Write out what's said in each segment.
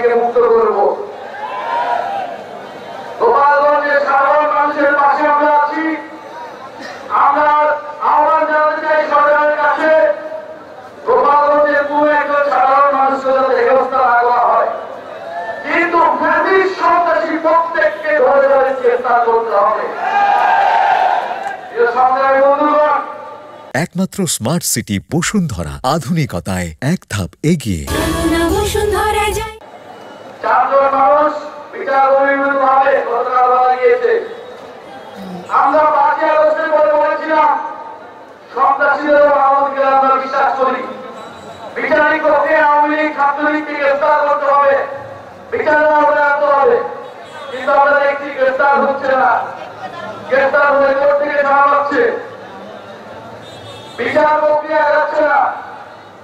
থেকে মুক্ত করব। গোপালগঞ্জের সাধারণ মানুষের পাশে আমরা আছি। আমরা আহ্বান জানাতে চাই সরকারের কাছে, গোপালগঞ্জের কোনো একজন সাধারণ মানুষকে যাতে হেনস্থা না করা হয়, কিন্তু ফ্যাসিস্ট সন্ত্রাসী প্রত্যেককে ধরে ধরে গ্রেফতার করতে হবে। সংগ্রামী বন্ধুগণ, একমাত্র স্মার্ট সিটি বসুন্ধরা, আধুনিকতায় এক ধাপ এগিয়ে। চারজন মানুষ বিচার বহির্ভূতভাবে গতকাল মারা গিয়েছে। আমরা 5ই আগস্টের পরে বলেছিলাম সন্ত্রাসীদের মানবকে আমরা বিশ্বাস করি, বিচারিক পক্ষে আওয়ামী লীগ ছাত্রলীগকে গ্রেফতার করতে হবে, বিচার না হলে আনতে হবে। কিন্তু আমরা দেখছি গ্রেফতার হচ্ছে না, গ্রেফতার হয়ে কোর্ট থেকে ছাড়া পাচ্ছে, বিচার প্রক্রিয়া যাচ্ছে না।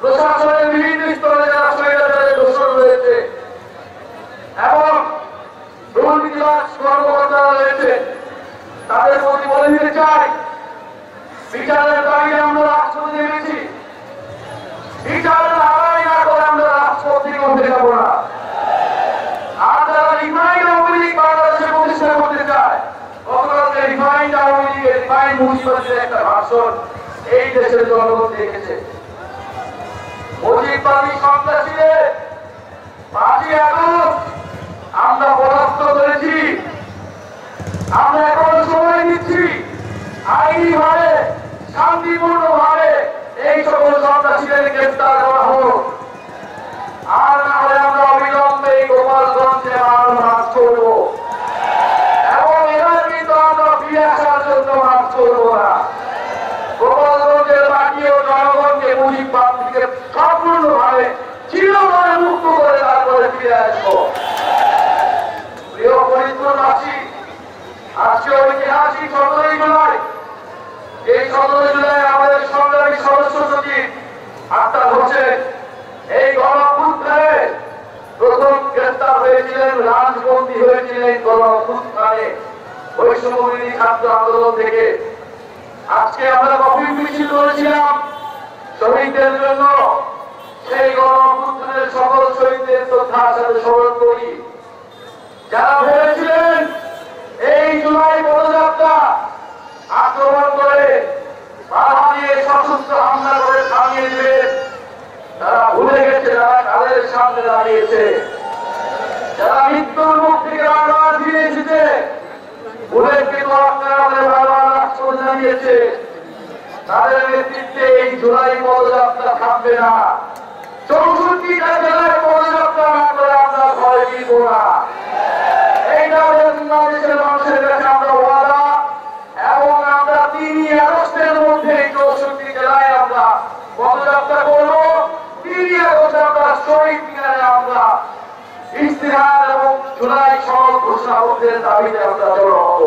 প্রশাসনের বিভিন্ন স্তরে যারা স্বৈরাচারের দোষর রয়েছে এবং দুর্নীতিবাজ কর্মকর্তারা রয়েছে, তাদের প্রতি বলে দিতে চাই, বিচারের দাবিতে আমরা রাজপথে নেমেছি। বিচারের লড়াই না করে আমরা রাজপথ থেকে উঠে যাব না। আর যারা রিফাইন্ড আওয়ামী লীগ বাংলাদেশে প্রতিষ্ঠা করতে চায়, গতকালকে রিফাইন্ড আওয়ামী লীগের রিফাইন্ড মুজিবাদের একটা ভাষণ এই দেশের জনগণ দেখেছে। মুজিববাদী সন্ত্রাসীদের 5ই আগস্ট আমরা পরাস্ত করেছি। আমরা এখন সময় দিচ্ছি আইনি ভাবে, শান্তিপূর্ণ ভাবে এই সকল সন্ত্রাসীদের গ্রেফতার করা হোক। আর না হলে আমরা অবিলম্বে গোপালগঞ্জে মার্চ করব এবং এবার কিন্তু আমরা ফিরে আসার জন্য মার্চ করব না। গোপালগঞ্জের বাকি ও জনগণকে মুজিববাদ থেকে সম্পূর্ণভাবে চিরতরে মুক্ত করে তারপরে ফিরে আসবো। প্রিয় ফরিদপুরবাসী, আজকে ঐতিহাসিক 17ই জুলাই। এই 17 জুলাই আমাদের সংগ্রামী সদস্য সচিব আক্তার হোসেন এই গণঅভ্যুত্থানে প্রথম গ্রেফতার হয়েছিলেন, রাজবন্দী হয়েছিলেন গণঅভ্যুত্থানে বৈষম্যবিরোধী ছাত্র আন্দোলন থেকে। আজকে আমরা কফি মিছিল করেছিলাম শহীদদের জন্য। সেই গণঅভ্যুত্থানের সকল শহীদদের শ্রদ্ধার সাথে স্মরণ করি। যারা ভেবেছিলেন এই জুলাই পদযাত্রা আক্রমণ করে বাধা দিয়ে সশস্ত্র হামলা করে থামিয়ে দেবে, তারা ভুলে গেছে যারা কাদের সামনে দাঁড়িয়েছে, যারা মৃত্যুর মুখ থেকে বারবার ফিরে এসেছে, ভুলে কিন্তু আপনারা আমাদের বারবার রাষ্ট্রপতি জানিয়েছে, তাদের নেতৃত্বে এই জুলাই পদযাত্রা থামবে না। 64টা জেলায় পদযাত্রা না করে আমরা ঘরে ফিরব না। এইটা বাংলাদেশের মানুষের কাছে আমরা ওয়াদা, এবং আমরা 3ই আগস্টের মধ্যে 64 জেলায় আমরা পদযাত্রা করব। 3ই আগস্ট আমরা শহীদ মিনারে আমরা ইস্তেহার এবং জুলাই সনদ ঘোষণাপত্রের দাবিতে আমরা জড়ো হব।